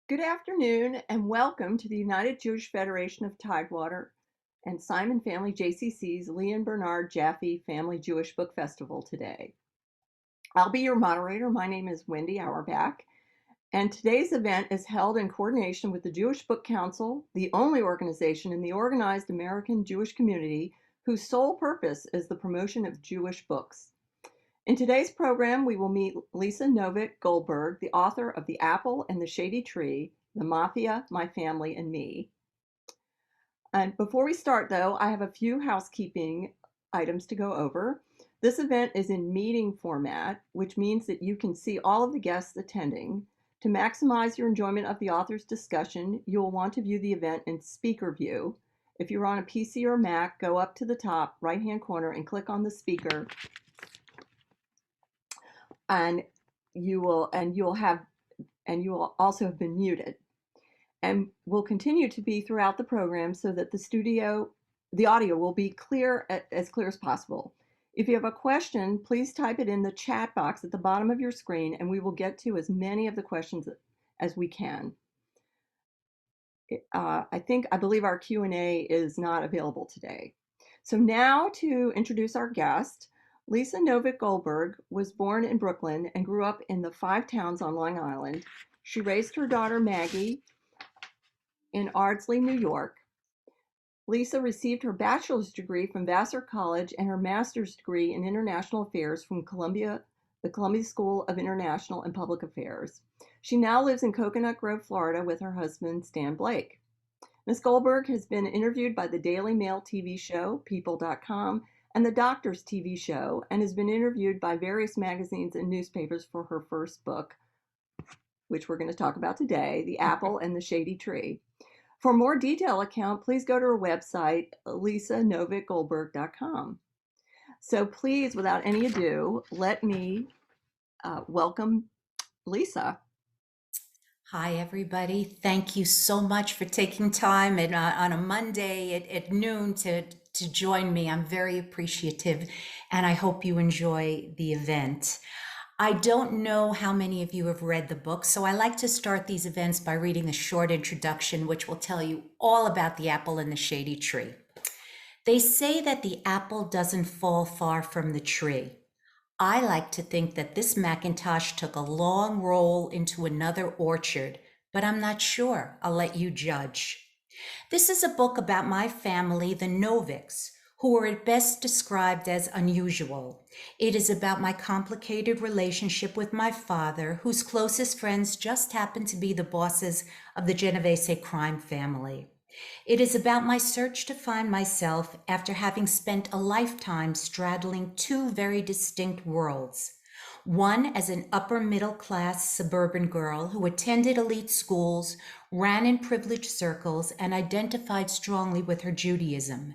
Good afternoon and welcome to the United Jewish Federation of Tidewater and Simon Family JCC's Lee and Bernard Jaffe Family Jewish Book Festival today. I'll be your moderator. My name is Wendy Auerbach, and today's event is held in coordination with the Jewish Book Council, the only organization in the organized American Jewish community whose sole purpose is the promotion of Jewish books. In today's program, we will meet Lisa Goldberg, the author of The Apple and the Shady Tree, The Mafia, My Family, and Me. And before we start, though, I have a few housekeeping items to go over. This event is in meeting format, which means that you can see all of the guests attending. To maximize your enjoyment of the author's discussion, you will want to view the event in speaker view. If you're on a PC or Mac, go up to the top right-hand corner and click on the speaker, and you will also have been muted, and will continue to be throughout the program so that the audio will be as clear as possible. If you have a question, please type it in the chat box at the bottom of your screen, and we will get to as many of the questions as we can. I believe our Q&A is not available today. So now to introduce our guest. Lisa Novik Goldberg was born in Brooklyn and grew up in the Five Towns on Long Island. She raised her daughter Maggie in Ardsley, New York. Lisa received her bachelor's degree from Vassar College and her master's degree in international affairs from the Columbia School of International and Public Affairs. She now lives in Coconut Grove, Florida with her husband, Stan Blake. Ms. Goldberg has been interviewed by the Daily Mail TV show, People.com, and the Doctors TV show, and has been interviewed by various magazines and newspapers for her first book, which we're going to talk about today, The Apple and the Shady Tree. For a more detailed account, please go to her website, lisanovikgoldberg.com. So please, without any ado, let me welcome Lisa. Hi, everybody. Thank you so much for taking time on a Monday at noon to join me. I'm very appreciative, and I hope you enjoy the event. I don't know how many of you have read the book, so I like to start these events by reading a short introduction, which will tell you all about the apple and the shady tree. They say that the apple doesn't fall far from the tree. I like to think that this Macintosh took a long roll into another orchard, but I'm not sure. I'll let you judge. This is a book about my family, the Noviks, who are at best described as unusual. It is about my complicated relationship with my father, whose closest friends just happen to be the bosses of the Genovese crime family. It is about my search to find myself after having spent a lifetime straddling two very distinct worlds. One as an upper middle class suburban girl who attended elite schools, ran in privileged circles, and identified strongly with her Judaism,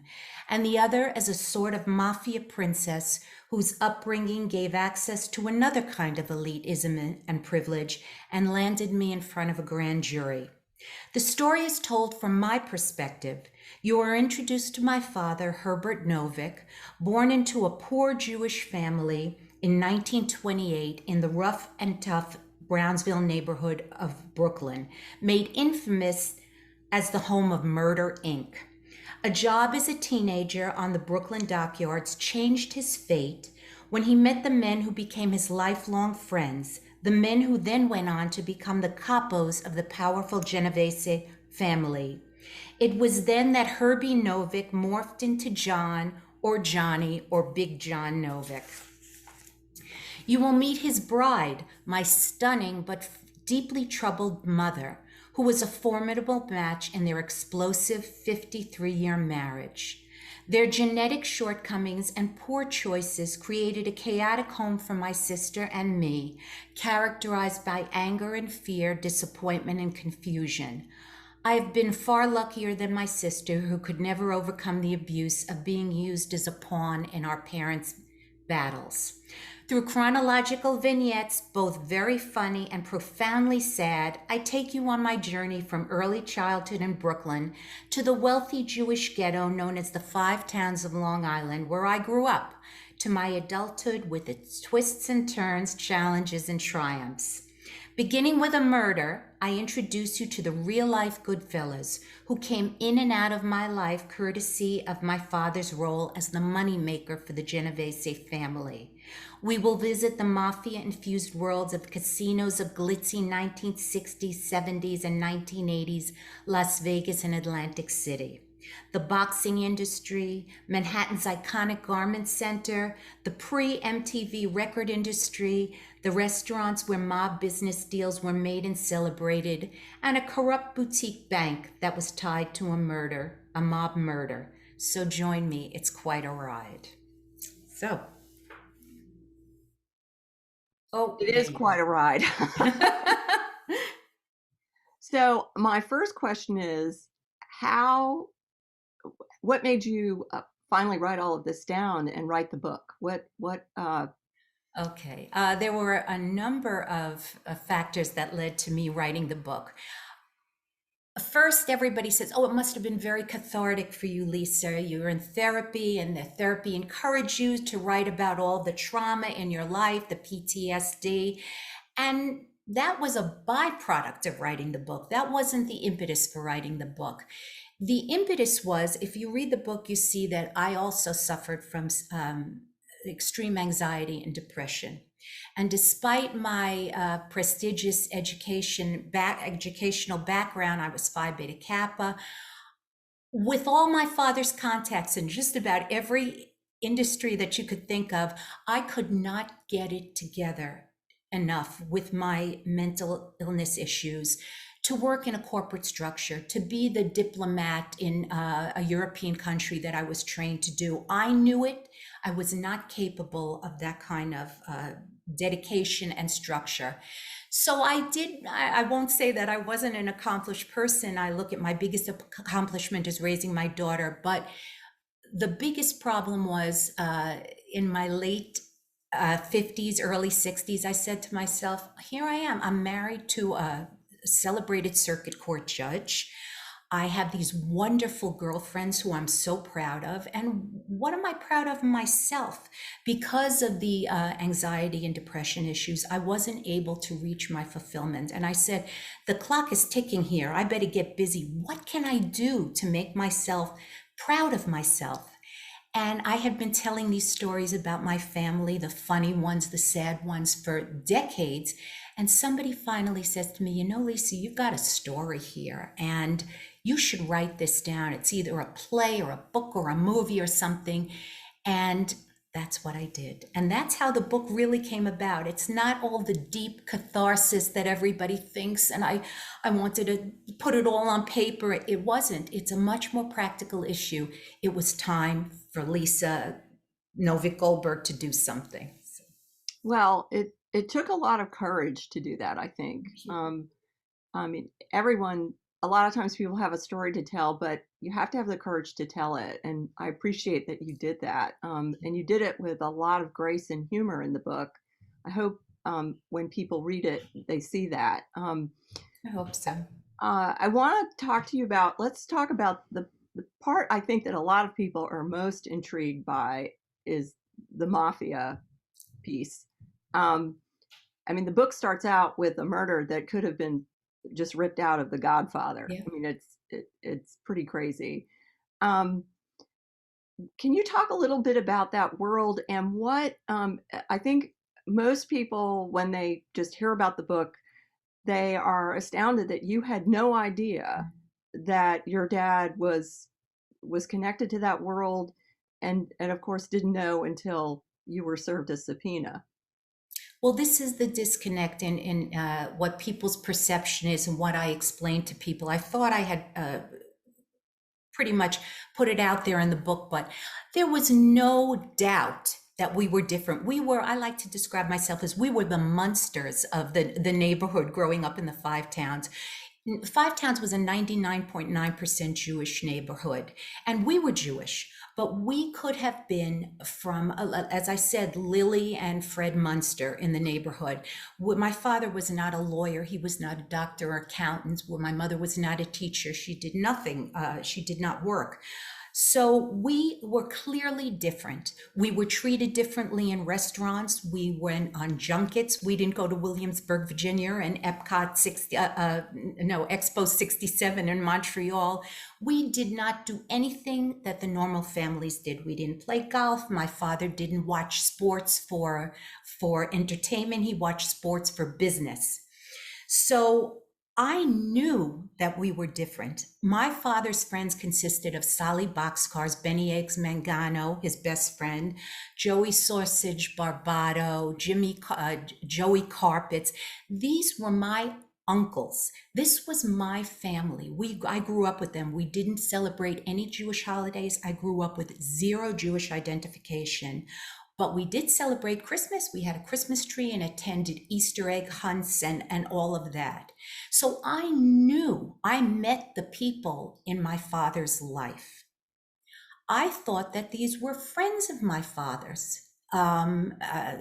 and the other as a sort of mafia princess whose upbringing gave access to another kind of elitism and privilege and landed me in front of a grand jury. The story is told from my perspective. You are introduced to my father, Herbert Novik, born into a poor Jewish family in 1928 in the rough and tough Brownsville neighborhood of Brooklyn, made infamous as the home of Murder, Inc. A job as a teenager on the Brooklyn dockyards changed his fate when he met the men who became his lifelong friends, the men who then went on to become the capos of the powerful Genovese family. It was then that Herbie Novik morphed into John or Johnny or Big John Novik. You will meet his bride, my stunning but deeply troubled mother, who was a formidable match in their explosive 53-year marriage. Their genetic shortcomings and poor choices created a chaotic home for my sister and me, characterized by anger and fear, disappointment and confusion. I have been far luckier than my sister, who could never overcome the abuse of being used as a pawn in our parents' battles. Through chronological vignettes, both very funny and profoundly sad, I take you on my journey from early childhood in Brooklyn to the wealthy Jewish ghetto known as the Five Towns of Long Island, where I grew up, to my adulthood with its twists and turns, challenges and triumphs. Beginning with a murder, I introduce you to the real life Goodfellas who came in and out of my life courtesy of my father's role as the moneymaker for the Genovese family. We will visit the mafia infused worlds of casinos of glitzy 1960s, 70s, and 1980s Las Vegas and Atlantic City, the boxing industry, Manhattan's iconic garment center, the pre-MTV record industry, the restaurants where mob business deals were made and celebrated, and a corrupt boutique bank that was tied to a mob murder. So join me, it's quite a ride. So, oh, It there is you quite a ride. go. So my first question is, how what made you finally write all of this down and write the book? Okay. There were a number of factors that led to me writing the book. First, everybody says, "Oh, it must have been very cathartic for you, Lisa. You were in therapy, and the therapy encouraged you to write about all the trauma in your life, the PTSD." And that was a byproduct of writing the book. That wasn't the impetus for writing the book. The impetus was, if you read the book, you see that I also suffered from extreme anxiety and depression. And despite my prestigious educational background, I was Phi Beta Kappa. With all my father's contacts in just about every industry that you could think of, I could not get it together enough with my mental illness issues to work in a corporate structure, to be the diplomat in a European country that I was trained to do. I knew it. I was not capable of that kind of dedication and structure. So I won't say that I wasn't an accomplished person. I look at my biggest accomplishment as raising my daughter, but the biggest problem was in my late 50s, early 60s, I said to myself, here I am. I'm married to a celebrated circuit court judge. I have these wonderful girlfriends who I'm so proud of. And what am I proud of myself? Because of the anxiety and depression issues, I wasn't able to reach my fulfillment. And I said, the clock is ticking here. I better get busy. What can I do to make myself proud of myself? And I had been telling these stories about my family, the funny ones, the sad ones, for decades. And somebody finally says to me, you know, Lisa, you've got a story here and you should write this down. It's either a play or a book or a movie or something. And that's what I did. And that's how the book really came about. It's not all the deep catharsis that everybody thinks. And I wanted to put it all on paper. It wasn't. It's a much more practical issue. It was time for Lisa Novik Goldberg to do something. So, Well, it took a lot of courage to do that, I think. thank you. I mean, everyone, a lot of times people have a story to tell, but you have to have the courage to tell it. And I appreciate that you did that. And you did it with a lot of grace and humor in the book. I hope when people read it, they see that. I hope so. I want to talk to you about, let's talk about the part I think that a lot of people are most intrigued by is the mafia piece. Um, I mean, the book starts out with a murder that could have been just ripped out of The Godfather. Yeah. I mean, it's pretty crazy. Um, can you talk a little bit about that world and what I think most people, when they just hear about the book, they are astounded that you had no idea that your dad was connected to that world, and of course didn't know until you were served a subpoena. Well, this is the disconnect in what people's perception is and what I explained to people. I thought I had pretty much put it out there in the book, but there was no doubt that we were different. I like to describe myself as we were the monsters of the neighborhood growing up in the Five Towns. Five Towns was a 99.9% Jewish neighborhood, and we were Jewish, but we could have been from, as I said, Lily and Fred Munster in the neighborhood. My father was not a lawyer. He was not a doctor or accountant. My mother was not a teacher. She did nothing. She did not work. So we were clearly different. We were treated differently in restaurants. We went on junkets. We didn't go to Williamsburg, Virginia, and Epcot 60, no, Expo 67 in Montreal. We did not do anything that the normal families did. We didn't play golf. My father didn't watch sports for entertainment. He watched sports for business. So I knew that we were different. My father's friends consisted of Sally Boxcars, Benny Eggs Mangano, his best friend, Joey Sausage Barbato, Joey Carpets. These were my uncles. This was my family. I grew up with them. We didn't celebrate any Jewish holidays. I grew up with zero Jewish identification. But we did celebrate Christmas. We had a Christmas tree and attended Easter egg hunts and all of that. So I knew I met the people in my father's life. I thought that these were friends of my father's.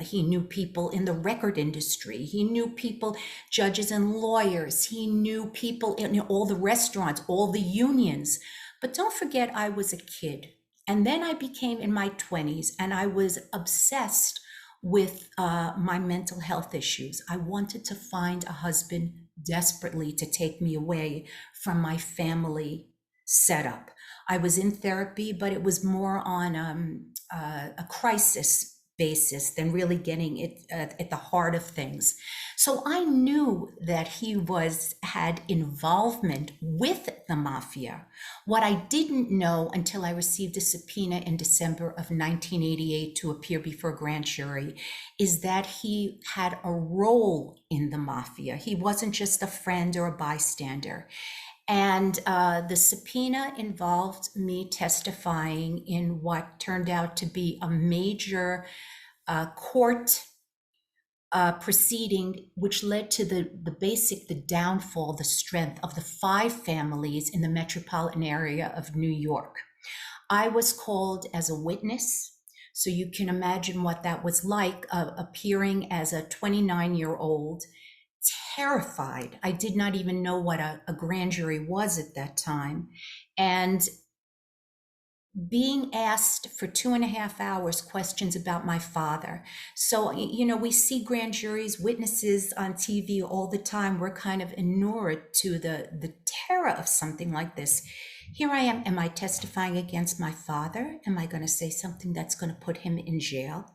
He knew people in the record industry. He knew people, judges and lawyers. He knew people in all the restaurants, all the unions. But don't forget, I was a kid. And then I became in my 20s and I was obsessed with my mental health issues. I wanted to find a husband desperately to take me away from my family setup. I was in therapy, but it was more on a crisis basis than really getting it at the heart of things. So I knew that he had involvement with the mafia. What I didn't know until I received a subpoena in December of 1988 to appear before a grand jury is that he had a role in the mafia. He wasn't just a friend or a bystander. And the subpoena involved me testifying in what turned out to be a major court proceeding, which led to the downfall, the strength of the five families in the metropolitan area of New York. I was called as a witness. So you can imagine what that was like, appearing as a 29-year-old, terrified. I did not even know what a grand jury was at that time. And being asked for 2.5 hours questions about my father. So, we see grand juries, witnesses on TV all the time. We're kind of inured to the terror of something like this. Here I am. Am I testifying against my father? Am I going to say something that's going to put him in jail?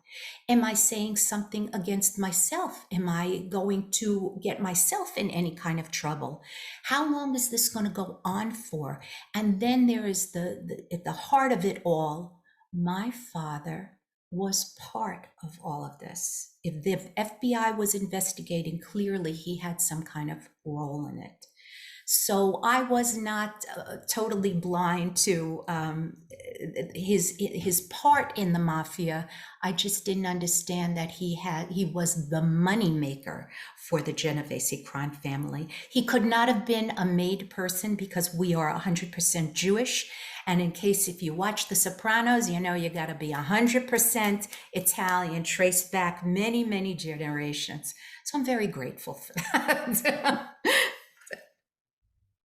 Am I saying something against myself? Am I going to get myself in any kind of trouble? How long is this going to go on for? And then there is at the heart of it all, my father was part of all of this. If the FBI was investigating, clearly he had some kind of role in it. So I was not totally blind to his part in the mafia. I just didn't understand that he was the money maker for the Genovese crime family. He could not have been a made person because we are 100% Jewish. And in case if you watch The Sopranos, you got to be 100% Italian, traced back many, many generations. So I'm very grateful for that.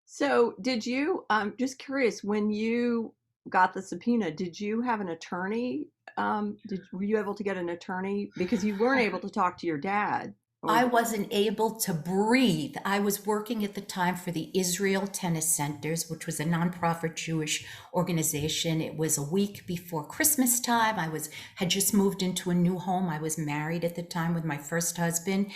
So, did you, just curious, when you got the subpoena, did you have an attorney? Were you able to get an attorney? Because you weren't able to talk to your dad. Or I wasn't able to breathe. I was working at the time for the Israel Tennis Centers, which was a nonprofit Jewish organization. It was a week before Christmas time. Had just moved into a new home. I was married at the time with my first husband,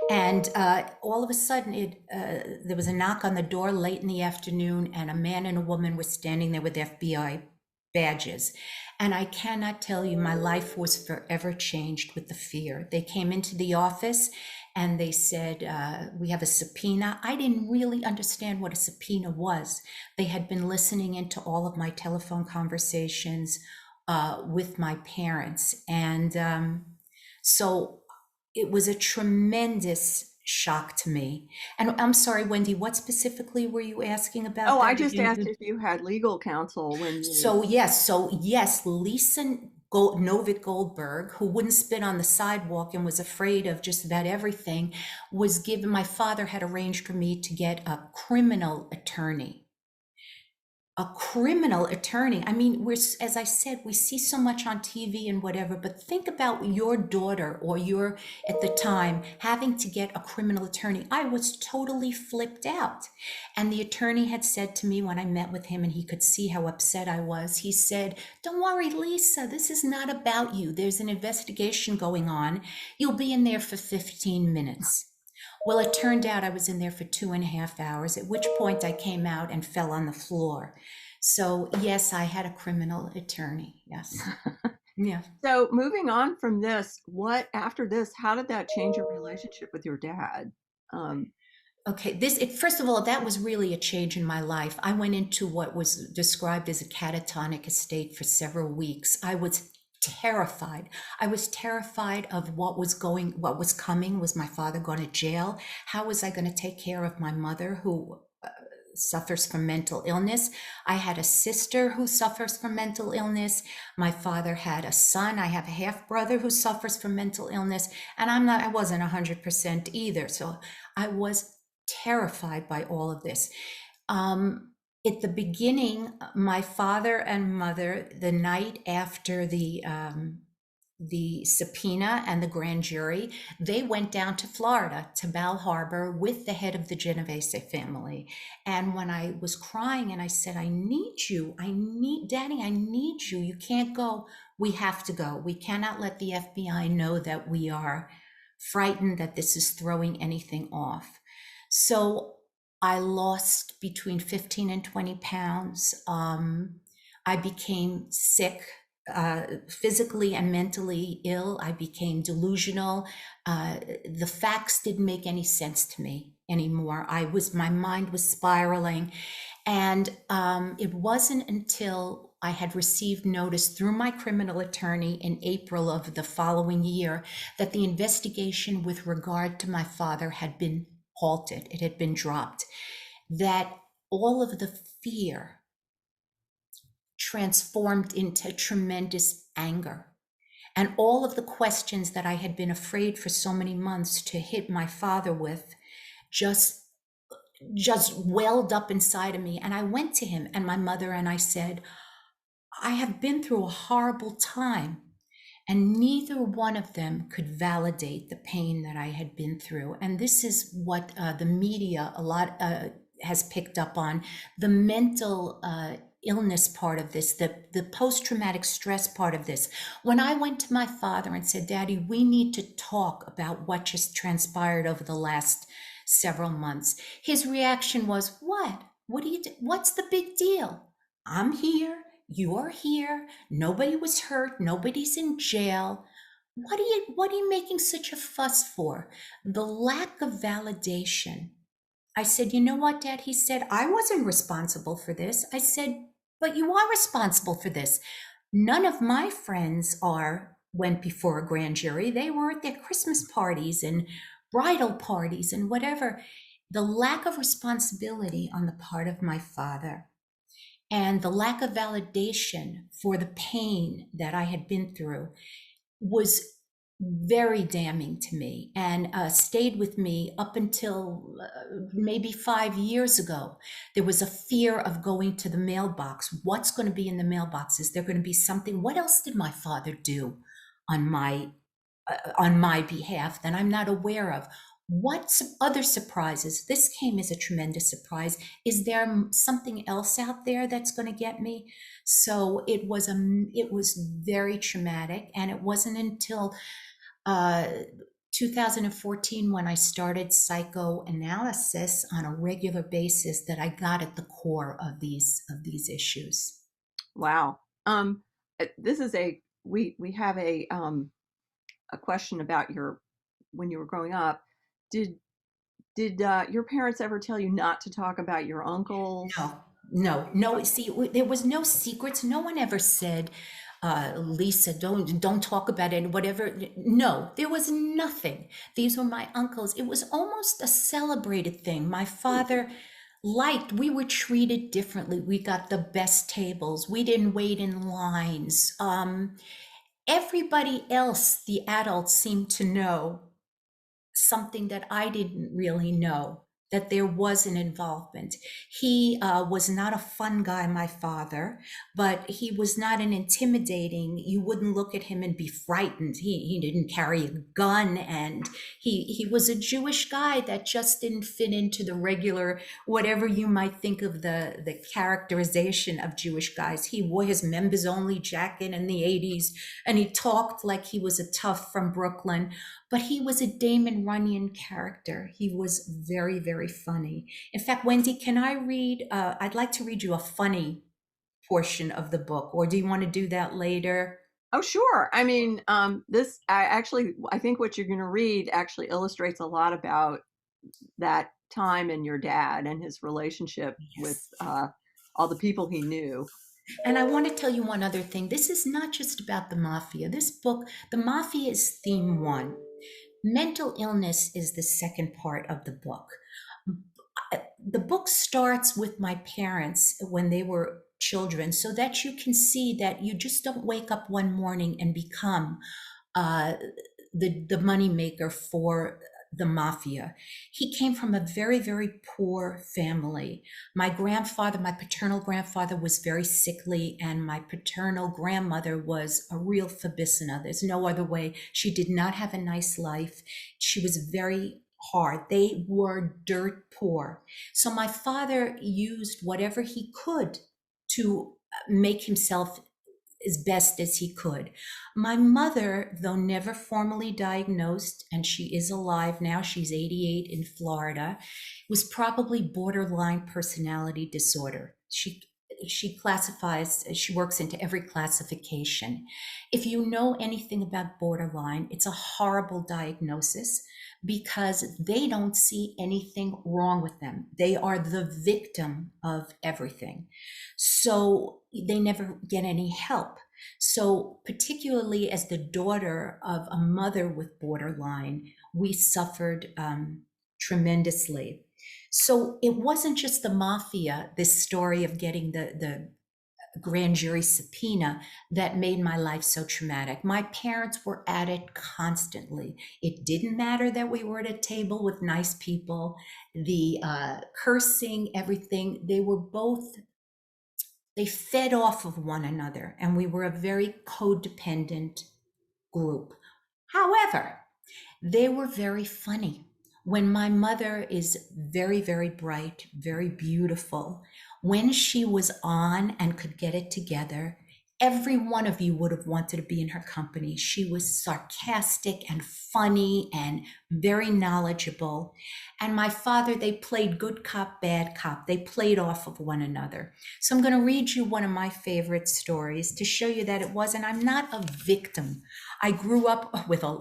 and all of a sudden, there was a knock on the door late in the afternoon, and a man and a woman were standing there with FBI badges. And I cannot tell you, my life was forever changed with the fear. They came into the office and they said, we have a subpoena. I didn't really understand what a subpoena was. They had been listening into all of my telephone conversations with my parents. And so it was a tremendous shock to me. And I'm sorry, Wendy, what specifically were you asking about oh, I that? just asked if you had legal counsel when you. So yes, Lisa Novik Goldberg, who wouldn't spit on the sidewalk and was afraid of just about everything, was given. My father had arranged for me to get a criminal attorney. A criminal attorney. I mean, as I said, we see so much on TV and whatever, but think about your daughter or your, at the time, having to get a criminal attorney. I was totally flipped out. And the attorney had said to me when I met with him, and he could see how upset I was, he said, "Don't worry, Lisa, this is not about you. There's an investigation going on. You'll be in there for 15 minutes. Well, it turned out I was in there for 2.5 hours, at which point I came out and fell on the floor. So, yes, I had a criminal attorney. Yes. Yeah. So moving on from this, what after this, how did that change your relationship with your dad? Um, Okay, first of all, that was really a change in my life. I went into what was described as a catatonic state for several weeks. I was terrified. I was terrified of what was coming. Was my father going to jail? How was I going to take care of my mother, who suffers from mental illness? I had a sister who suffers from mental illness. My father had a son. I have a half brother who suffers from mental illness, and I wasn't 100% either. So I was terrified by all of this. At the beginning, my father and mother, the night after the subpoena and the grand jury, they went down to Florida, to Bal Harbor, with the head of the Genovese family. And when I was crying and I said, "I need you, Daddy, I need you. You can't go. We have to go. We cannot let the FBI know that we are frightened that this is throwing anything off." So I lost between 15 and 20 pounds. I became sick, physically and mentally ill. I became delusional. The facts didn't make any sense to me anymore. My mind was spiraling. And it wasn't until I had received notice through my criminal attorney in April of the following year that the investigation with regard to my father had been halted. It had been dropped. That all of the fear transformed into tremendous anger. And all of the questions that I had been afraid for so many months to hit my father with just welled up inside of me. And I went to him and my mother and I said, "I have been through a horrible time." And neither one of them could validate the pain that I had been through. And this is what the media a lot has picked up on, the mental illness part of this, the post-traumatic stress part of this. When I went to my father and said, "Daddy, we need to talk about what just transpired over the last several months," his reaction was, "What? What's the big deal? I'm here. You're here. Nobody was hurt. Nobody's in jail. What are you making such a fuss for?" The lack of validation. I said, "You know what, Dad?" He said, "I wasn't responsible for this." I said, "But you are responsible for this. None of my friends went before a grand jury. They were at their Christmas parties and bridal parties and whatever." The lack of responsibility on the part of my father and the lack of validation for the pain that I had been through was very damning to me, and stayed with me up until maybe 5 years ago. There was a fear of going to the mailbox. What's going to be in the mailbox? Is there going to be something? What else did my father do on my behalf that I'm not aware of? What other surprises? This came as a tremendous surprise. Is there something else out there that's going to get me? So it was very traumatic, and it wasn't until uh, 2014 when I started psychoanalysis on a regular basis that I got at the core of these issues. wow. This is we have a question about your when you were growing up. Did your parents ever tell you not to talk about your uncles? No, no, no. See, there was no secrets. No one ever said, "Lisa, don't talk about it." Whatever. No, there was nothing. These were my uncles. It was almost a celebrated thing. My Hmm. father liked. We were treated differently. We got the best tables. We didn't wait in lines. Everybody else, the adults, seemed to know something that I didn't really know, that there was an involvement. He was not a fun guy, my father, but he was not an intimidating, you wouldn't look at him and be frightened. He didn't carry a gun, and he was a Jewish guy that just didn't fit into the regular, whatever you might think of the characterization of Jewish guys. He wore his members only jacket in the 80s, and he talked like he was a tough from Brooklyn, but he was a Damon Runyon character. He was very, very funny. In fact, Wendy, can I read? I'd like to read you a funny portion of the book, or do you want to do that later? Oh, sure. I mean, I think what you're going to read actually illustrates a lot about that time and your dad and his relationship with Yes. all the people he knew. And I want to tell you one other thing. This is not just about the mafia. This book, the mafia is theme one. Mental illness is the second part of the book. The book starts with my parents when they were children, so that you can see that you just don't wake up one morning and become uh, the money maker for the mafia. He came from a very, very poor family. My grandfather, my paternal grandfather, was very sickly, and my paternal grandmother was a real Fabicina. There's no other way. She did not have a nice life. She was very hard. They were dirt poor. So my father used whatever he could to make himself as best as he could. My mother, though never formally diagnosed, and she is alive now, she's 88 in Florida, was probably borderline personality disorder. She classifies, she works into every classification. If you know anything about borderline, it's a horrible diagnosis because they don't see anything wrong with them. They are the victim of everything. So they never get any help. So, particularly as the daughter of a mother with borderline, we suffered tremendously. So, it wasn't just the mafia, this story of getting the grand jury subpoena, that made my life so traumatic. My parents were at it constantly. It didn't matter that we were at a table with nice people, the cursing, everything. They fed off of one another, and we were a very codependent group. However, they were very funny. When my mother is very, very bright, very beautiful, when she was on and could get it together, every one of you would have wanted to be in her company. She was sarcastic and funny and very knowledgeable. And my father, they played good cop, bad cop. They played off of one another. So I'm going to read you one of my favorite stories to show you that it wasn't, I'm not a victim. I grew up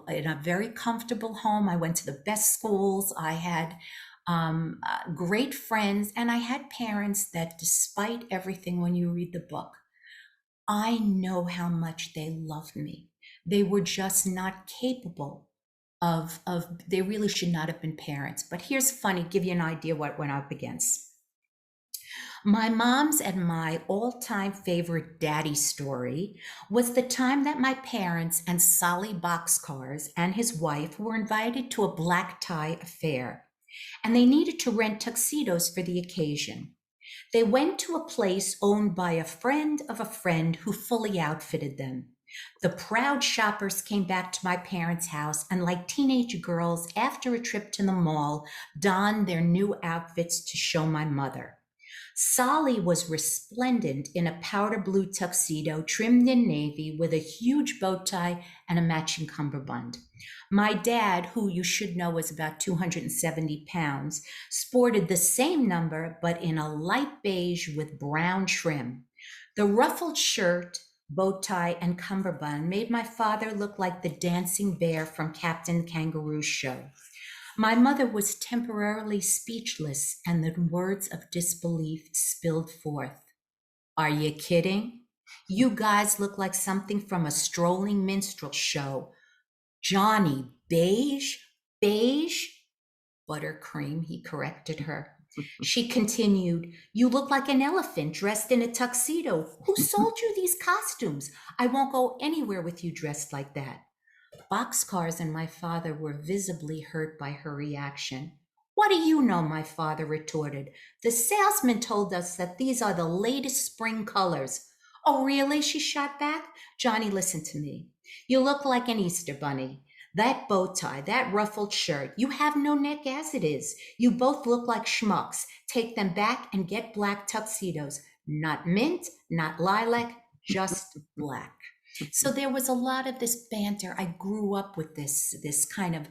in a very comfortable home. I went to the best schools. I had great friends, and I had parents that, despite everything, when you read the book, I know how much they loved me. They were just not capable they really should not have been parents. But here's funny, give you an idea what went up against. My mom's and my all-time favorite daddy story was the time that my parents and Solly Boxcars and his wife were invited to a black tie affair, and they needed to rent tuxedos for the occasion. They went to a place owned by a friend of a friend who fully outfitted them. The proud shoppers came back to my parents' house and, like teenage girls after a trip to the mall, donned their new outfits to show my mother. Solly was resplendent in a powder blue tuxedo trimmed in navy with a huge bow tie and a matching cummerbund. My dad, who you should know is about 270 pounds, sported the same number but in a light beige with brown trim. The ruffled shirt, bow tie, and cummerbund made my father look like the dancing bear from Captain Kangaroo's show. My mother was temporarily speechless, and the words of disbelief spilled forth. Are you kidding? You guys look like something from a strolling minstrel show. Johnny Beige? Beige? Buttercream, he corrected her. She continued, You look like an elephant dressed in a tuxedo. Who sold you these costumes? I won't go anywhere with you dressed like that. Boxcars and my father were visibly hurt by her reaction. What do you know? My father retorted. The salesman told us that these are the latest spring colors. Oh, really? She shot back. Johnny, listen to me. You look like an Easter bunny. That bow tie, that ruffled shirt, you have no neck as it is. You both look like schmucks. Take them back and get black tuxedos. Not mint, not lilac, just black. So there was a lot of this banter. I grew up with this kind of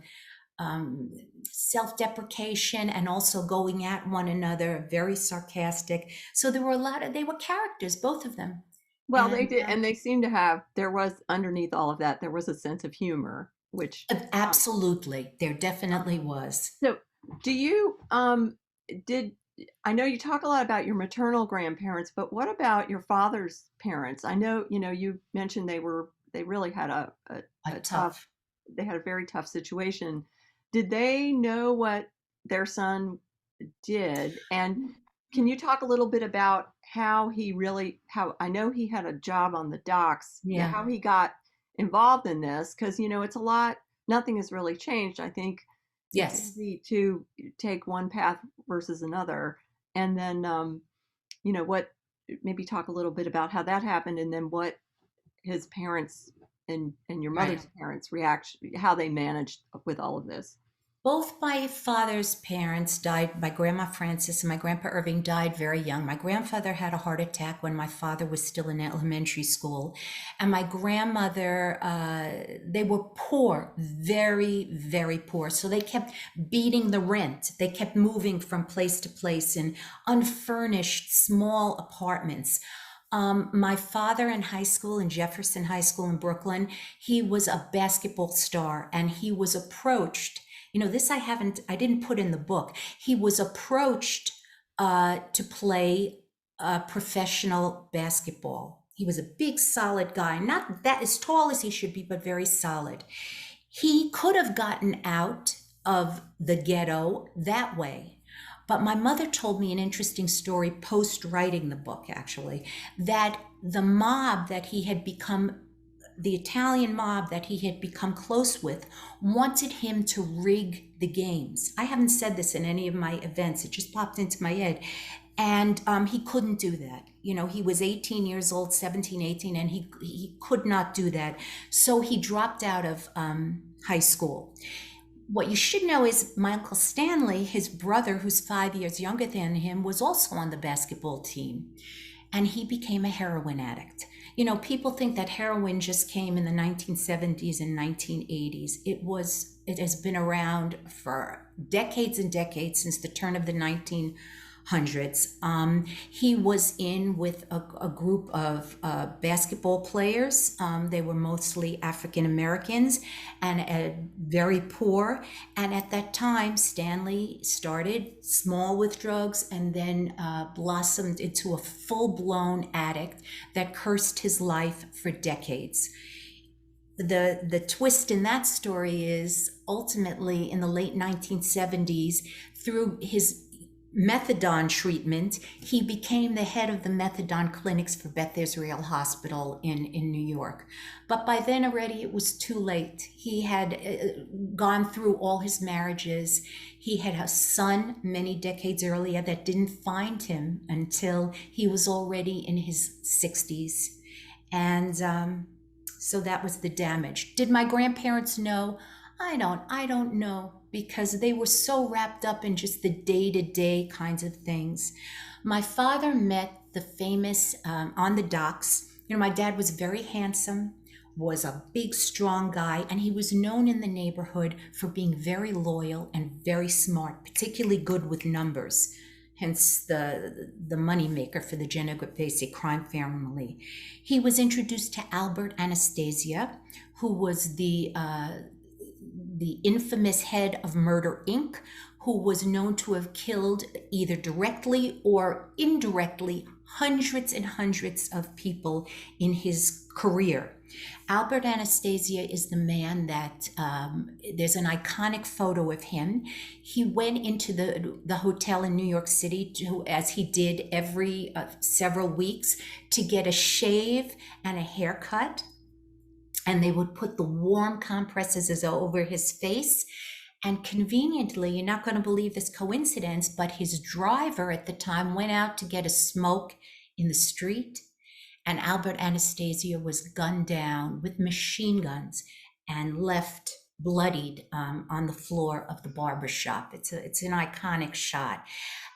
um, self-deprecation and also going at one another, very sarcastic. So there were a lot of, they were characters, both of them. Well, they And did, and they seem to have, there was underneath all of that, there was a sense of humor, which, um, absolutely, there um, definitely was. so do you, did, I know you talk a lot about your maternal grandparents, but what about your father's parents? I know, you mentioned they really had A a tough, tough, they had a very tough situation. Did they know what their son did? And can you talk a little bit about how he really, how I know he had a job on the docks, yeah, how he got involved in this? Because, it's a lot, nothing has really changed. I think it's yes. easy to take one path versus another. And then, what, maybe talk a little bit about how that happened and then what his parents and your Right. mother's parents reaction, how they managed with all of this. Both my father's parents died. My grandma Frances and my grandpa Irving died very young. My grandfather had a heart attack when my father was still in elementary school. And my grandmother, they were poor, very, very poor. So they kept beating the rent. They kept moving from place to place in unfurnished, small apartments. My father in high school, in Jefferson High School in Brooklyn, he was a basketball star and he was approached. This I didn't put in the book. He was approached to play professional basketball. He was a big, solid guy, not that as tall as he should be, but very solid. He could have gotten out of the ghetto that way. But my mother told me an interesting story post writing the book, actually, that the mob that he had become, the Italian mob that he had become close with, wanted him to rig the games. I haven't said this in any of my events, it just popped into my head. And he couldn't do that. He was 18 years old, 17, 18, and he could not do that. So he dropped out of high school. What you should know is my Uncle Stanley, his brother, who's 5 years younger than him, was also on the basketball team. And he became a heroin addict. People think that heroin just came in the 1970s and 1980s. It has been around for decades and decades, since the turn of the 1900s. He was in with a group of basketball players. They were mostly African Americans and very poor. And at that time, Stanley started small with drugs and then blossomed into a full-blown addict that cursed his life for decades. The twist in that story is ultimately in the late 1970s, through his methadone treatment, he became the head of the methadone clinics for Beth Israel Hospital in New York. But by then already it was too late. He had gone through all his marriages. He had a son many decades earlier that didn't find him until he was already in his 60s. And so that was the damage. Did my grandparents know? I don't know, because they were so wrapped up in just the day-to-day kinds of things. My father met the famous on the docks. My dad was very handsome, was a big, strong guy, and he was known in the neighborhood for being very loyal and very smart, particularly good with numbers. Hence the money maker for the Genovese crime family. He was introduced to Albert Anastasia, who was the infamous head of Murder Inc., who was known to have killed either directly or indirectly hundreds and hundreds of people in his career. Albert Anastasia is the man that there's an iconic photo of him. He went into the hotel in New York City, as he did every several weeks, to get a shave and a haircut. And they would put the warm compresses over his face. And conveniently, you're not going to believe this coincidence, but his driver at the time went out to get a smoke in the street, and Albert Anastasia was gunned down with machine guns and left bloodied on the floor of the barber shop. It's an iconic shot.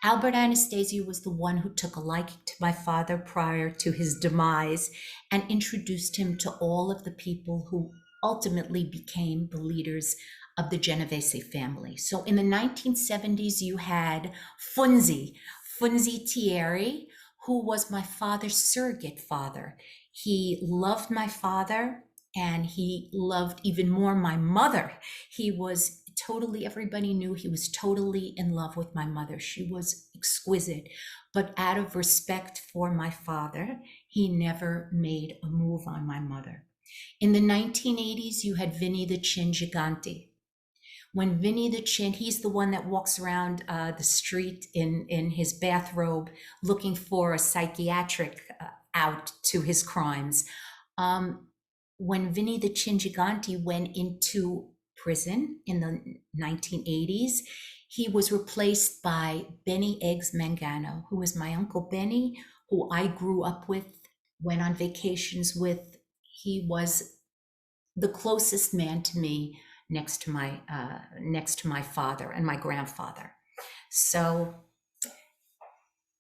Albert Anastasia was the one who took a liking to my father prior to his demise and introduced him to all of the people who ultimately became the leaders of the Genovese family. So in the 1970s, you had Funzi Thierry, who was my father's surrogate father. He loved my father and he loved even more my mother. He was totally, everybody knew he was totally in love with my mother. She was exquisite. But out of respect for my father, he never made a move on my mother. In the 1980s, you had Vinny the Chin Gigante. When Vinny the Chin, he's the one that walks around the street in his bathrobe looking for a psychiatric out to his crimes. Um, when Vinny the Chin Gigante went into prison in the 1980s, he was replaced by Benny Eggs Mangano, who was my Uncle Benny, who I grew up with, went on vacations with. He was the closest man to me next to my father and my grandfather. So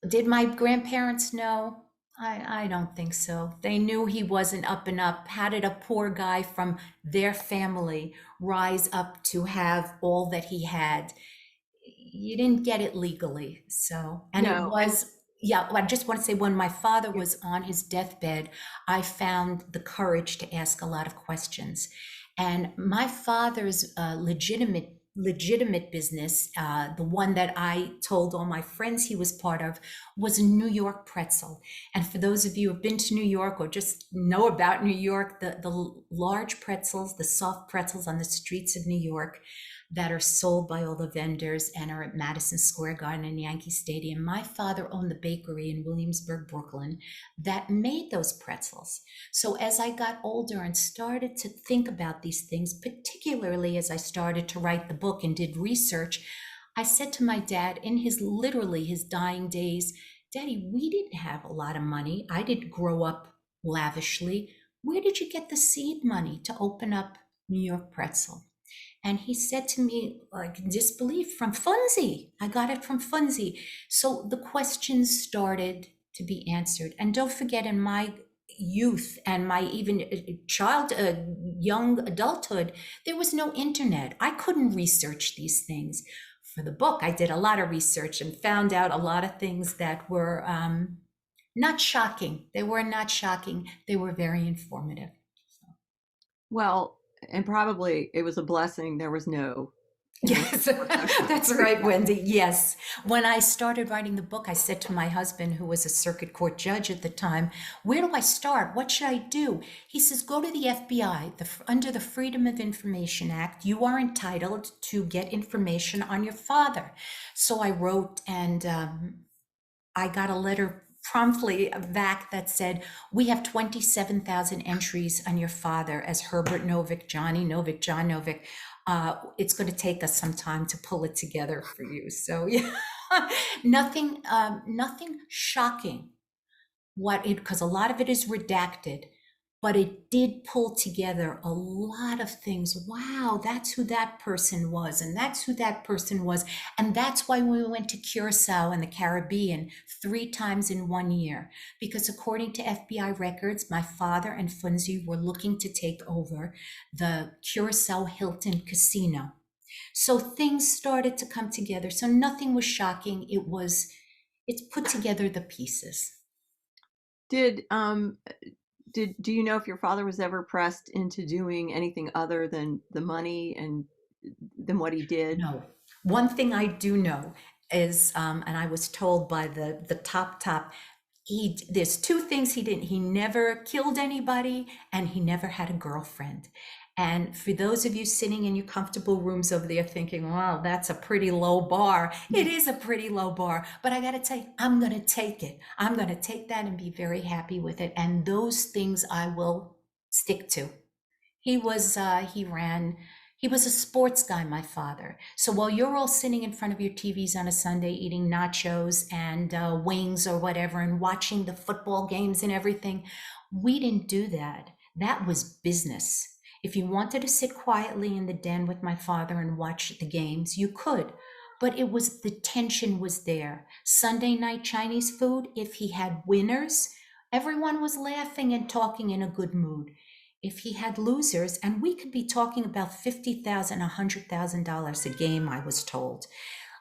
did my grandparents know? I don't think so. They knew he wasn't up and up. How did a poor guy from their family rise up to have all that he had? You didn't get it legally. So, and it No, and was, yeah, I just want to say when my father was on his deathbed, I found the courage to ask a lot of questions. And my father's legitimate business, the one that I told all my friends he was part of, was a New York pretzel. And for those of you who have been to New York or just know about New York, the large pretzels, the soft pretzels on the streets of New York that are sold by all the vendors and are at Madison Square Garden and Yankee Stadium. My father owned the bakery in Williamsburg, Brooklyn, that made those pretzels. So as I got older and started to think about these things, particularly as I started to write the book and did research, I said to my dad in literally his dying days, Daddy, we didn't have a lot of money. I didn't grow up lavishly. Where did you get the seed money to open up New York Pretzel? And he said to me, like disbelief, from Funzi. I got it from Funzi. So the questions started to be answered. And don't forget, in my youth and my even young adulthood, there was no internet. I couldn't research these things. For the book, I did a lot of research and found out a lot of things that were not shocking. They were not shocking. They were very informative. well, and probably it was a blessing there was no internet Yes, or social that's right, media. Wendy. Yes. When I started writing the book, I said to my husband, who was a circuit court judge at the time, where do I start? What should I do? He says, go to the FBI. Under the Freedom of Information Act, you are entitled to get information on your father. So I wrote, and I got a letter promptly back that said, we have 27,000 entries on your father as Herbert Novik, Johnny Novik, John Novik. It's going to take us some time to pull it together for you. So yeah, nothing shocking. Because a lot of it is redacted, but it did pull together a lot of things. Wow, that's who that person was, and that's who that person was. And that's why we went to Curacao and the Caribbean 3 times in 1 year, because according to FBI records, my father and Funzi were looking to take over the Curacao Hilton Casino. So things started to come together. So nothing was shocking. It's put together the pieces. Did do you know if your father was ever pressed into doing anything other than the money and than what he did? No. One thing I do know is, and I was told by the top, there's 2 things he didn't. He never killed anybody, and he never had a girlfriend. And for those of you sitting in your comfortable rooms over there thinking, wow, that's a pretty low bar. It is a pretty low bar, but I got to tell you, I'm going to take it. I'm going to take that and be very happy with it. And those things I will stick to. He was, He was a sports guy, my father. So while you're all sitting in front of your TVs on a Sunday eating nachos and wings or whatever and watching the football games and everything, we didn't do that. That was business. If you wanted to sit quietly in the den with my father and watch the games, you could. But it was the tension was there. Sunday night Chinese food, if he had winners, everyone was laughing and talking in a good mood. If he had losers, and we could be talking about $50,000, $100,000 a game, I was told.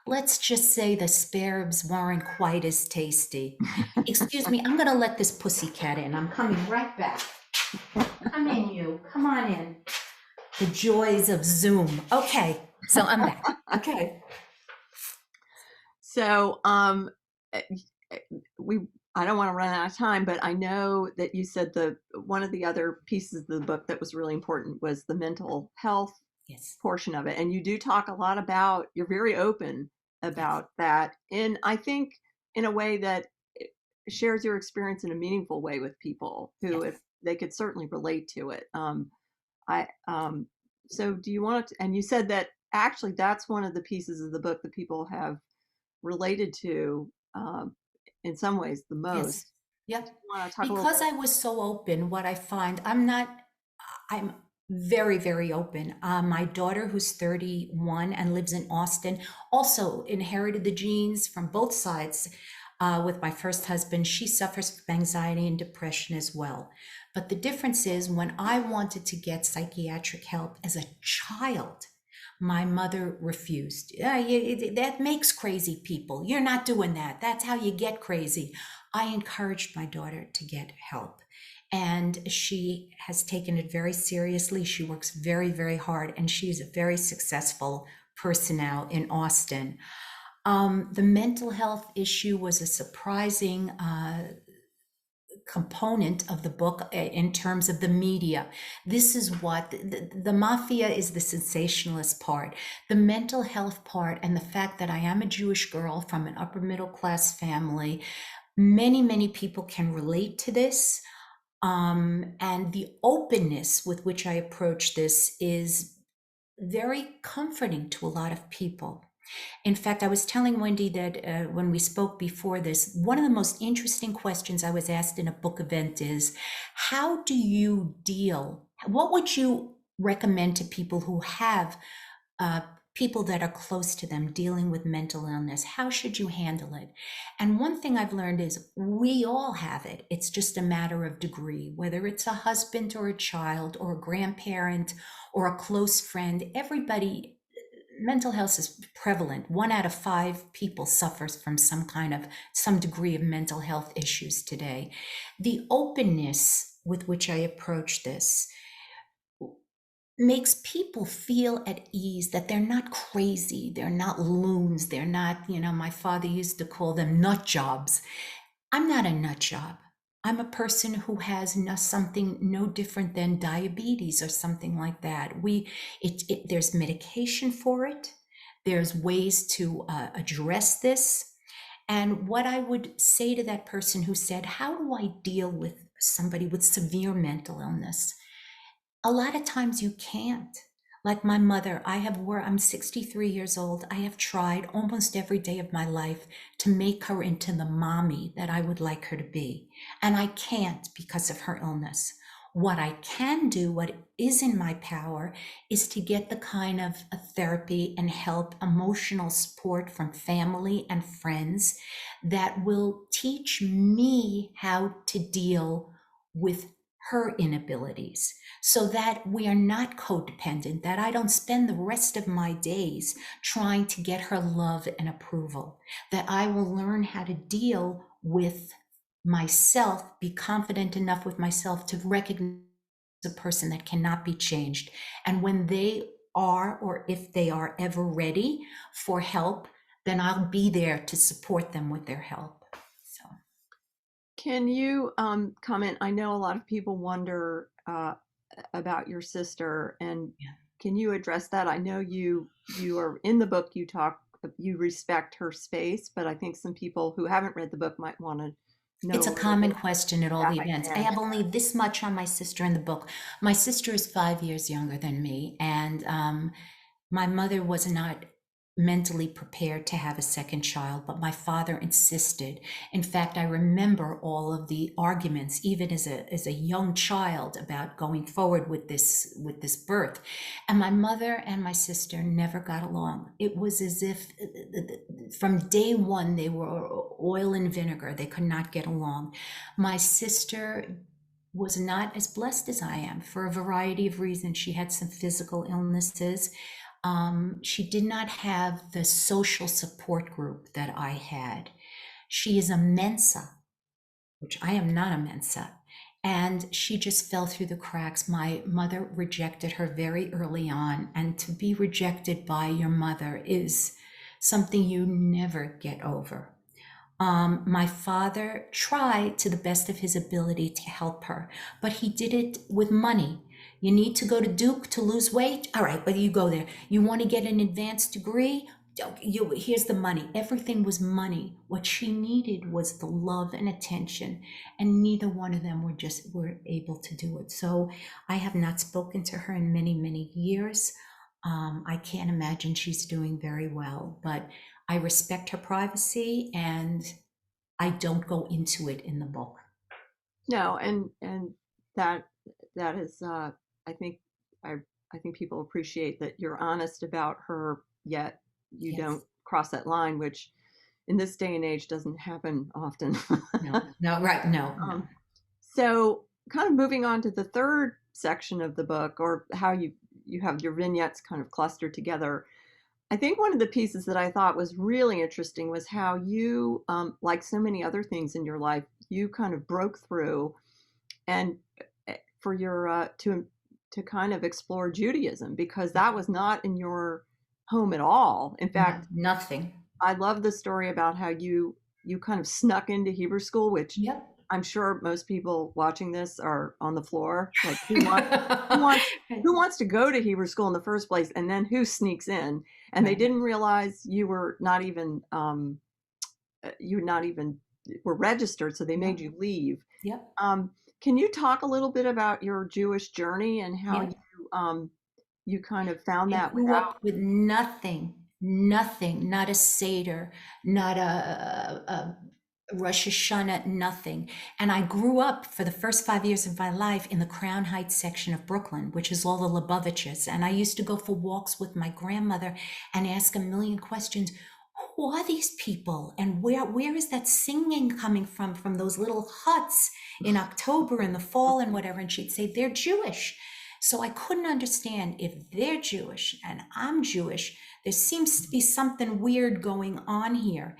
Let's just say the sparrows weren't quite as tasty. Excuse me, I'm going to let this pussycat in. I'm coming right back. Come in, you. Come on in. The joys of Zoom. Okay, so I'm back. Okay. So, eh, eh, we I don't want to run out of time, but I know that you said the one of the other pieces of the book that was really important was the mental health Yes, portion of it. And you do talk a lot about, you're very open yes, about that. And I think in a way that shares your experience in a meaningful way with people who, yes. if they could certainly relate to it. I so do you want to, and you said that actually that's one of the pieces of the book that people have related to in some ways the Yes. most. Yep. Do you want to talk a little Because I was so open, what I find, I'm very, very open. My daughter, who's 31 and lives in Austin, also inherited the genes from both sides. With my first husband, she suffers from anxiety and depression as well. But the difference is when I wanted to get psychiatric help as a child, my mother refused. Yeah, that makes crazy people. You're not doing that. That's how you get crazy. I encouraged my daughter to get help. And she has taken it very seriously. She works very, very hard, and she's a very successful person now in Austin. The mental health issue was a surprising component of the book in terms of the media. This is what the mafia is, the sensationalist part, the mental health part, and the fact that I am a Jewish girl from an upper middle class family. Many, many people can relate to this. And the openness with which I approach this is very comforting to a lot of people. In fact, I was telling Wendy that when we spoke before this, one of the most interesting questions I was asked in a book event is, how do you deal? What would you recommend to people who have uh, people that are close to them dealing with mental illness? How should you handle it? And one thing I've learned is we all have it. It's just a matter of degree, whether it's a husband or a child or a grandparent or a close friend. Everybody, mental health is prevalent. 1 out of 5 people suffers from some degree of mental health issues today. The openness with which I approach this makes people feel at ease that they're not crazy, they're not loons, they're not, my father used to call them nut jobs. I'm not a nut job. I'm a person who has something no different than diabetes or something like that. There's medication for it. There's ways to address this. And what I would say to that person who said, "How do I deal with somebody with severe mental illness?" A lot of times you can't. Like my mother, I'm 63 years old. I have tried almost every day of my life to make her into the mommy that I would like her to be. And I can't because of her illness. What I can do, what is in my power, is to get the kind of therapy and help, emotional support from family and friends that will teach me how to deal with her inabilities so that we are not codependent, that I don't spend the rest of my days trying to get her love and approval, that I will learn how to deal with myself, be confident enough with myself to recognize a person that cannot be changed. And when they are, or if they are ever ready for help, then I'll be there to support them with their help. So, Can you comment? I know a lot of people wonder about your sister, and yeah. can you address that? I know you are in the book. You respect her space, but I think some people who haven't read the book might want to It's a know common question at all yeah, the I events. I can have only this much on my sister in the book. My sister is 5 years younger than me, and my mother was not mentally prepared to have a second child, but my father insisted. In fact, I remember all of the arguments, even as a young child, about going forward with this birth. And my mother and my sister never got along. It was as if from day one they were oil and vinegar. They could not get along. My sister was not as blessed as I am for a variety of reasons. She had some physical illnesses. She did not have the social support group that I had. She is a Mensa, which I am not a Mensa. And she just fell through the cracks. My mother rejected her very early on. And to be rejected by your mother is something you never get over. My father tried to the best of his ability to help her, but he did it with money. You need to go to Duke to lose weight? All right, but you go there. You want to get an advanced degree? Here's the money. Everything was money. What she needed was the love and attention, and neither one of them were able to do it. So I have not spoken to her in many, many years. I can't imagine she's doing very well, but I respect her privacy and I don't go into it in the book. no, and that that is I think I I think people appreciate that you're honest about her, yet you don't Yes. cross that line, which in this day and age doesn't happen often. No, no, right. No, no. um, so kind of moving on to the third section of the book, or how you have your vignettes kind of clustered together. I think one of the pieces that I thought was really interesting was how you, like so many other things in your life, you kind of broke through and for your to kind of explore Judaism, because that was not in your home at all. In No, fact, nothing. I love the story about how you kind of snuck into Hebrew school, which Yep. I'm sure most people watching this are on the floor. Like who wants who wants to go to Hebrew school in the first place, and then who sneaks in? And they Right. didn't realize you not even were registered, so they made Yep. you leave. Yep. Um, can you talk a little bit about your Jewish journey and how Yep. you kind of found I that grew without? up with nothing, nothing, not a Seder, not a Rosh Hashanah, nothing. And I grew up for the first 5 years of my life in the Crown Heights section of Brooklyn, which is all the Lubavitches. And I used to go for walks with my grandmother and ask a million questions. Who are these people? And where is that singing coming from those little huts in October in the fall and whatever? And she'd say, they're Jewish. So I couldn't understand, if they're Jewish and I'm Jewish, there seems to be something weird going on here.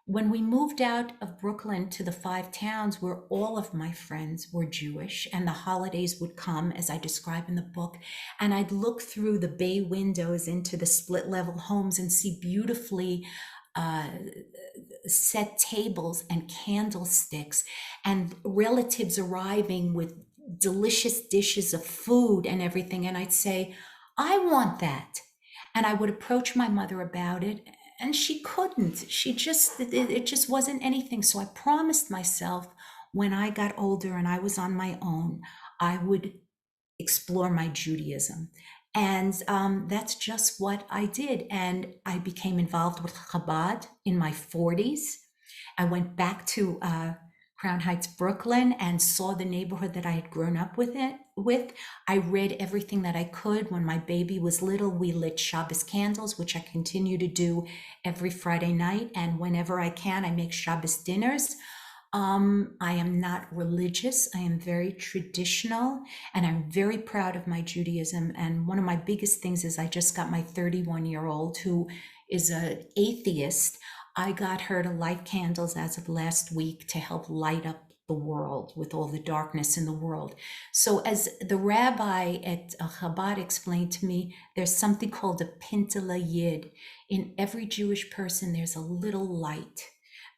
When we moved out of Brooklyn to the five towns where all of my friends were Jewish and the holidays would come, as I describe in the book, and I'd look through the bay windows into the split level homes and see beautifully uh, set tables and candlesticks and relatives arriving with delicious dishes of food and everything. And I'd say, I want that. And I would approach my mother about it, and she couldn't. It just wasn't anything. So I promised myself when I got older and I was on my own, I would explore my Judaism. And that's just what I did. And I became involved with Chabad in my 40s. I went back to Crown Heights, Brooklyn, and saw the neighborhood that I had grown up with. I read everything that I could. When my baby was little, we lit Shabbos candles, which I continue to do every Friday night. And whenever I can, I make Shabbos dinners. I am not religious. I am very traditional, and I'm very proud of my Judaism. And one of my biggest things is I just got my 31-year-old who is an atheist. I got her to light candles as of last week to help light up the world with all the darkness in the world. So as the rabbi at Chabad explained to me, there's something called a pintele yid. In every Jewish person, there's a little light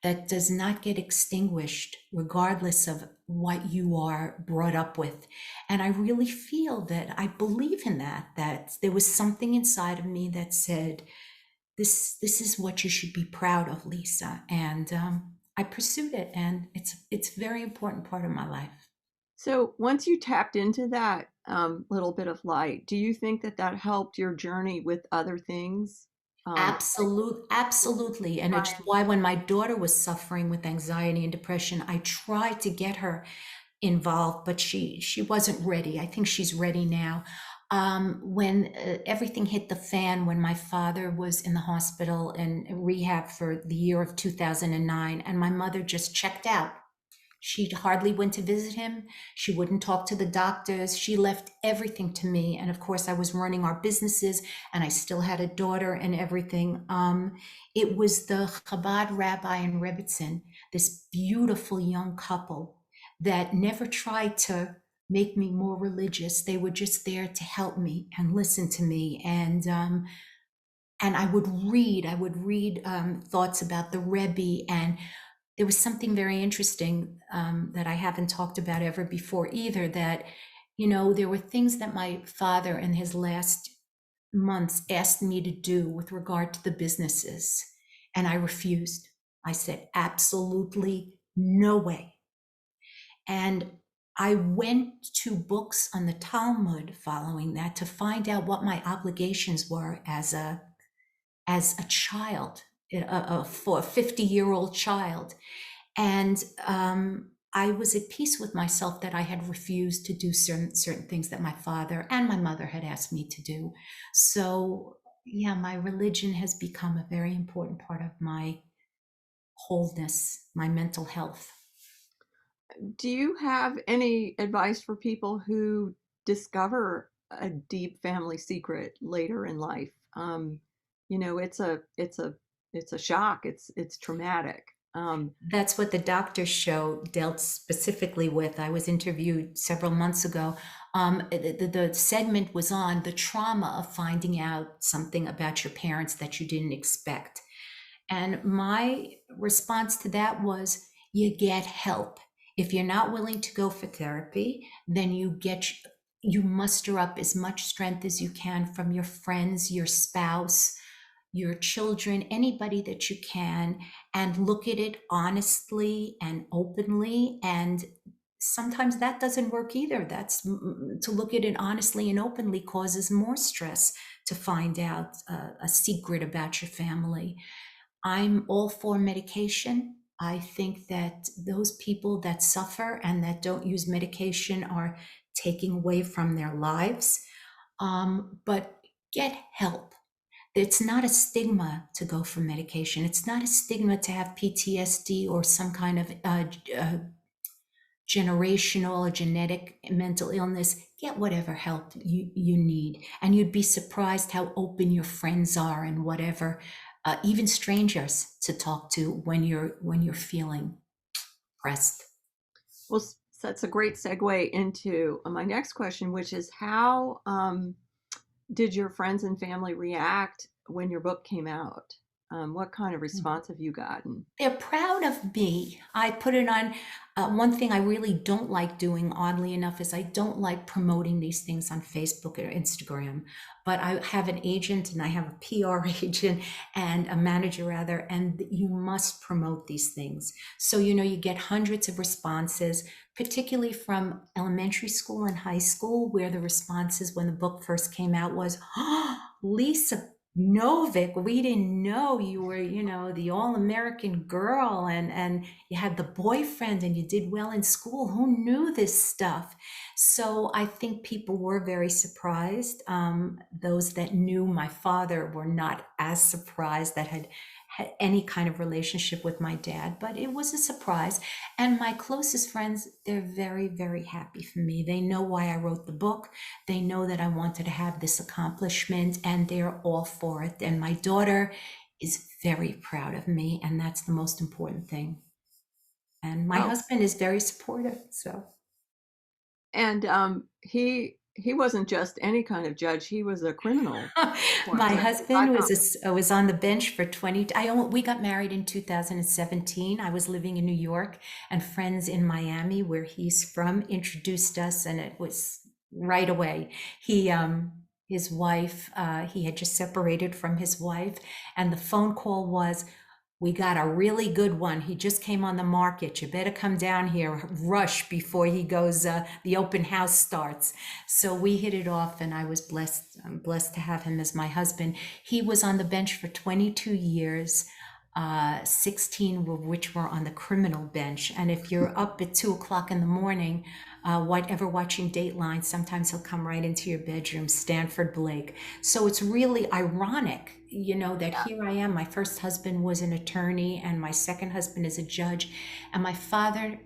that does not get extinguished regardless of what you are brought up with. And I really feel that I believe in that there was something inside of me that said, this is what you should be proud of, Lisa. And I pursued it, and it's a very important part of my life. So once you tapped into that little bit of light, do you think that that helped your journey with other things? Like Absolutely. And it's trying. why when my daughter was suffering with anxiety and depression, I tried to get her involved, but she wasn't ready. I think she's ready now. When everything hit the fan, when my father was in the hospital and rehab for the year of 2009, and my mother just checked out. She hardly went to visit him. She wouldn't talk to the doctors. She left everything to me. And of course, I was running our businesses and I still had a daughter and everything. It was the Chabad rabbi in Rebbitzin, this beautiful young couple that never tried to make me more religious. They were just there to help me and listen to me. And I would read thoughts about the Rebbe, and there was something very interesting that I haven't talked about ever before either. That, there were things that my father in his last months asked me to do with regard to the businesses, and I refused. I said, absolutely no way. And I went to books on the Talmud following that to find out what my obligations were as a child, for a 50-year-old child. And I was at peace with myself that I had refused to do certain things that my father and my mother had asked me to do. So yeah, my religion has become a very important part of my wholeness, my mental health. Do you have any advice for people who discover a deep family secret later in life? It's a shock. It's traumatic. That's what the doctor's show dealt specifically with. I was interviewed several months ago. The segment was on the trauma of finding out something about your parents that you didn't expect. And my response to that was, you get help. If you're not willing to go for therapy, then you muster up as much strength as you can from your friends, your spouse, your children, anybody that you can, and look at it honestly and openly. And sometimes that doesn't work either. That's to look at it honestly and openly causes more stress to find out a secret about your family. I'm all for medication. I think that those people that suffer and that don't use medication are taking away from their lives. But get help. It's not a stigma to go for medication. It's not a stigma to have PTSD or some kind of generational or genetic mental illness. Get whatever help you need. And you'd be surprised how open your friends are and whatever, even strangers to talk to when you're feeling pressed. Well, that's a great segue into my next question, which is how did your friends and family react when your book came out? What kind of response have you gotten? They're proud of me. I put it on. One thing I really don't like doing, oddly enough, is I don't like promoting these things on Facebook or Instagram. But I have an agent and I have a PR agent and a manager, rather, and you must promote these things. So, you get hundreds of responses, particularly from elementary school and high school, where the responses when the book first came out was, oh, Lisa Novik, we didn't know you were, the all-American girl, and you had the boyfriend and you did well in school. Who knew this stuff? So I think people were very surprised. Those that knew my father were not as surprised, that had any kind of relationship with my dad, but it was a surprise. And my closest friends, they're very, very happy for me. They know why I wrote the book. They know that I wanted to have this accomplishment, and they're all for it. And my daughter is very proud of me, and that's the most important thing. And my Oh, husband is very supportive. So and he wasn't just any kind of judge. He was a criminal court my judge. I husband found. was on the bench for 20. We got married in 2017. I was living in New York, and friends in Miami, where he's from, introduced us, and it was right away. His wife, he had just separated from his wife, and the phone call was, We got a really good one. He just came on the market. You better come down here, rush before he goes, the open house starts. So we hit it off, and I was blessed. I'm blessed to have him as my husband. He was on the bench for 22 years, 16 of which were on the criminal bench. And if you're up at 2 o'clock in the morning, whatever watching Dateline, sometimes he'll come right into your bedroom, Stanford Blake. So it's really ironic, that Yeah. here I am. My first husband was an attorney, and my second husband is a judge. And my father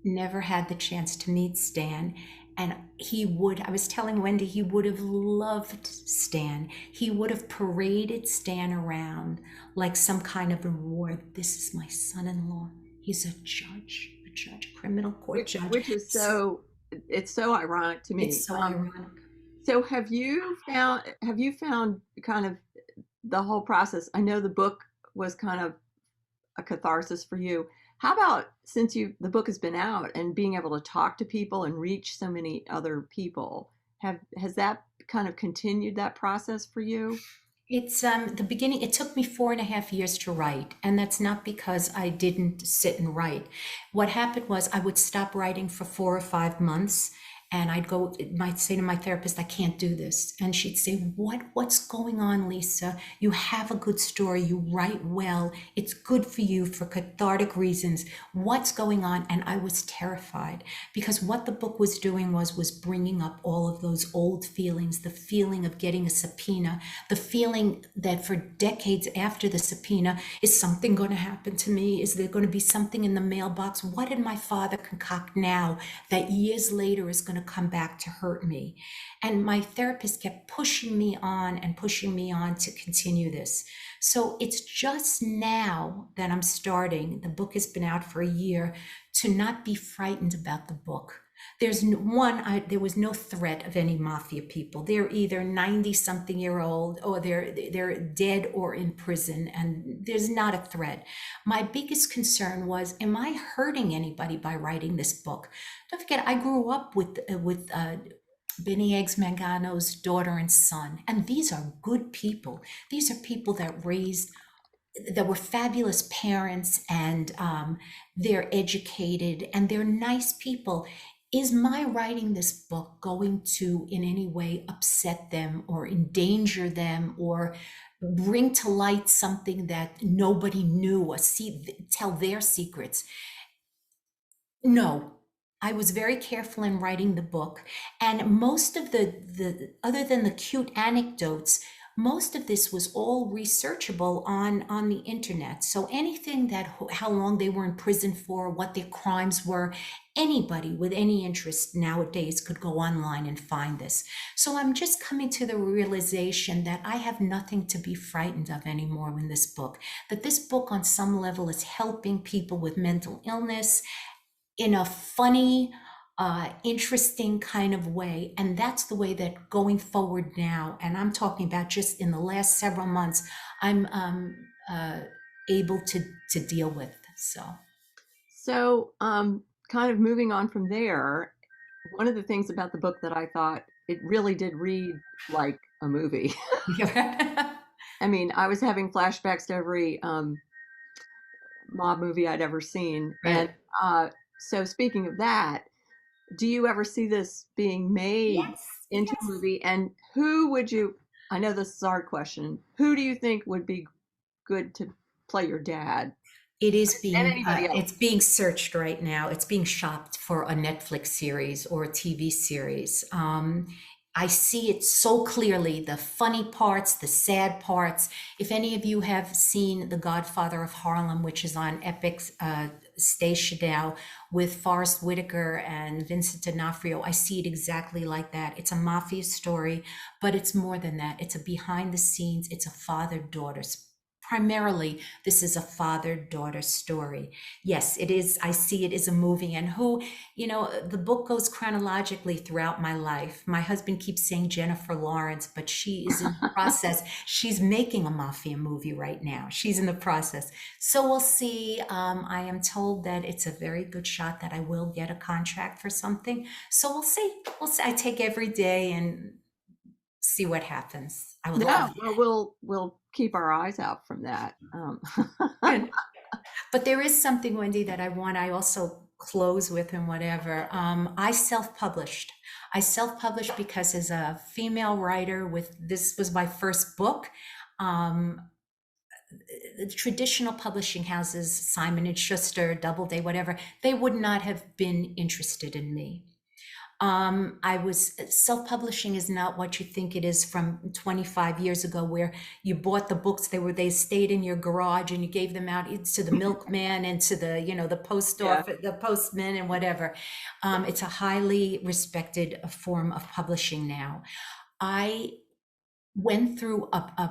never had the chance to meet Stan. And I was telling Wendy, he would have loved Stan. He would have paraded Stan around like some kind of reward. This is my son in law. He's a judge, a criminal court judge. Which is so, it's so ironic to It's me. so ironic. So have you found kind of the whole process? I know the book was kind of a catharsis for you. How about since the book has been out and being able to talk to people and reach so many other people, has that kind of continued that process for you? It's the beginning. It took me 4.5 years to write, and that's not because I didn't sit and write. What happened was I would stop writing for 4 or 5 months, and might say to my therapist, I can't do this. And she'd say, what's going on, Lisa? You have a good story. You write well. It's good for you for cathartic reasons. What's going on? And I was terrified because what the book was doing was bringing up all of those old feelings, the feeling of getting a subpoena, the feeling that for decades after the subpoena, is something going to happen to me? Is there going to be something in the mailbox? What did my father concoct now that years later is going to come back to hurt me? And my therapist kept pushing me on and pushing me on to continue this. So it's just now that I'm starting, the book has been out for a year, to not be frightened about the book. There was no threat of any mafia people. They're either 90 something year old, or they're dead or in prison, and there's not a threat. My biggest concern was, am I hurting anybody by writing this book? Don't forget, I grew up with Benny Eggs Mangano's daughter and son, and these are good people. These are people that were fabulous parents, and they're educated and they're nice people. Is my writing this book going to in any way upset them or endanger them or bring to light something that nobody knew, or tell their secrets? No. I was very careful in writing the book, and most of the other than the cute anecdotes, most of this was all researchable on the internet. So anything that how long they were in prison for, what their crimes were, anybody with any interest nowadays could go online and find this. So I'm just coming to the realization that I have nothing to be frightened of anymore in this book. That this book on some level is helping people with mental illness in a funny, interesting kind of way. And that's the way that going forward now, and I'm talking about just in the last several months, I'm able to deal with. So, So, kind of moving on from there, one of the things about the book that I thought it really did read like a movie. I mean, I was having flashbacks to every mob movie I'd ever seen. And right. so, speaking of that, do you ever see this being made Yes, into a yes. movie? And who would you, I know this is a hard question, who do you think would be good to play your dad and anybody else? It's being searched right now. It's being shopped for a Netflix series or a TV series. I see it so clearly, the funny parts, the sad parts. If any of you have seen The Godfather of Harlem, which is on Epix, Station now, with Forrest Whitaker and Vincent D'Onofrio, I see it exactly like that. It's a mafia story, but it's more than that. It's a behind the scenes, it's a father-daughter. Primarily, this is a father-daughter story. Yes, it is. I see it as a movie. And the book goes chronologically throughout my life. My husband keeps saying Jennifer Lawrence, but she is in the process. She's making a mafia movie right now. She's in the process. So we'll see. I am told that it's a very good shot that I will get a contract for something. So we'll see. We'll see. I take every day and see what happens. I would love Yeah, it. well, we'll keep our eyes out from that. And but there is something, Wendy, that I also close with and whatever. I self-published. I self-published because as a female writer this was my first book. Um, the traditional publishing houses, Simon and Schuster, Doubleday, whatever, they would not have been interested in me. I was self-publishing is not what you think it is from 25 years ago, where you bought the books, they stayed in your garage and you gave them out to the milkman and to the, the post Yeah. office, the postman and whatever. It's a highly respected form of publishing now. I went through a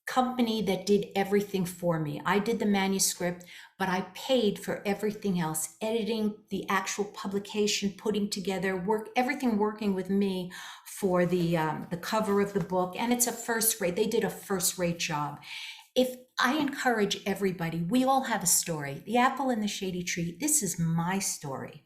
company that did everything for me. I did the manuscript, but I paid for everything else, editing, the actual publication, putting together everything working with me for the cover of the book. And it's a first rate. They did a first rate job. If I encourage everybody, we all have a story. The apple and the shady tree. This is my story.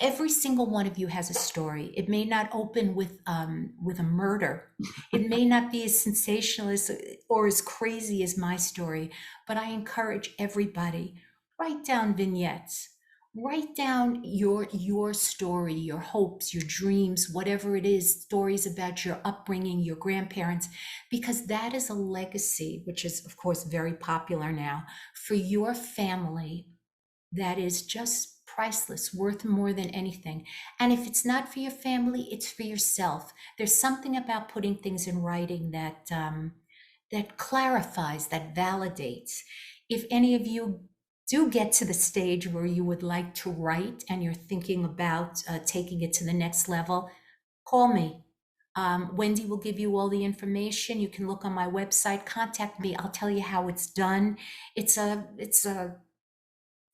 Every single one of you has a story. It may not open with a murder. It may not be as sensationalist or as crazy as my story, but I encourage everybody, write down vignettes. Write down your story, your hopes, your dreams, whatever it is, stories about your upbringing, your grandparents, because that is a legacy, which is, of course, very popular now, for your family that is just priceless, worth more than anything. And if it's not for your family, it's for yourself. There's something about putting things in writing that clarifies, that validates. If any of you do get to the stage where you would like to write and you're thinking about taking it to the next level, call me. Wendy will give you all the information. You can look on my website, contact me. I'll tell you how it's done. It's a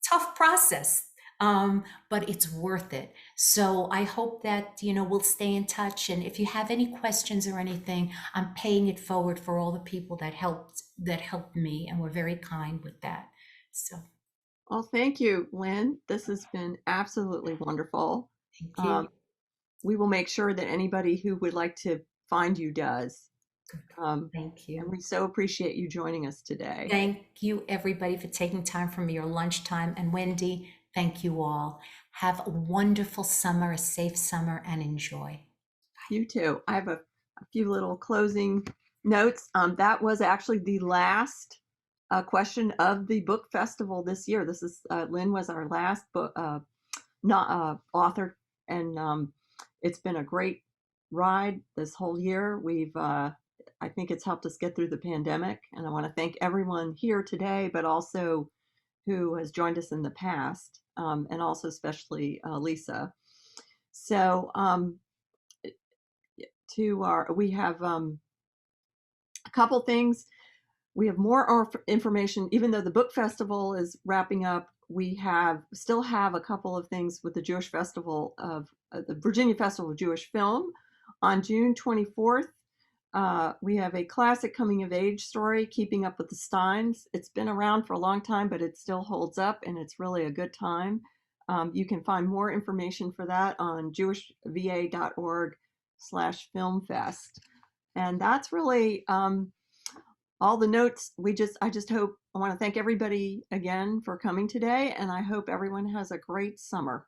tough process, but it's worth it. So I hope that, we'll stay in touch. And if you have any questions or anything, I'm paying it forward for all the people that helped me and were very kind with that. So Well, thank you, Lynn. This has been absolutely wonderful. thank Um, you. we will make sure that anybody who would like to find you does. Thank And you. we so appreciate you joining us today. Thank you, everybody, for taking time from your lunchtime. And Wendy, thank you all. Have a wonderful summer, a safe summer, and enjoy. You too. I have a few little closing notes. That was actually the last question of the book festival this year. This is Lynn was our last book not author, and it's been a great ride this whole year. I think it's helped us get through the pandemic, and I want to thank everyone here today, but also who has joined us in the past, and also especially Lisa. So we have a couple things. We have more information, even though the book festival is wrapping up. We still have a couple of things with the Jewish Festival of the Virginia Festival of Jewish Film on June 24th. We have a classic coming of age story, Keeping Up with the Steins. It's been around for a long time, but it still holds up, and it's really a good time. You can find more information for that on jewishva.org/filmfest. And that's really all the notes. I just hope, I want to thank everybody again for coming today, and I hope everyone has a great summer.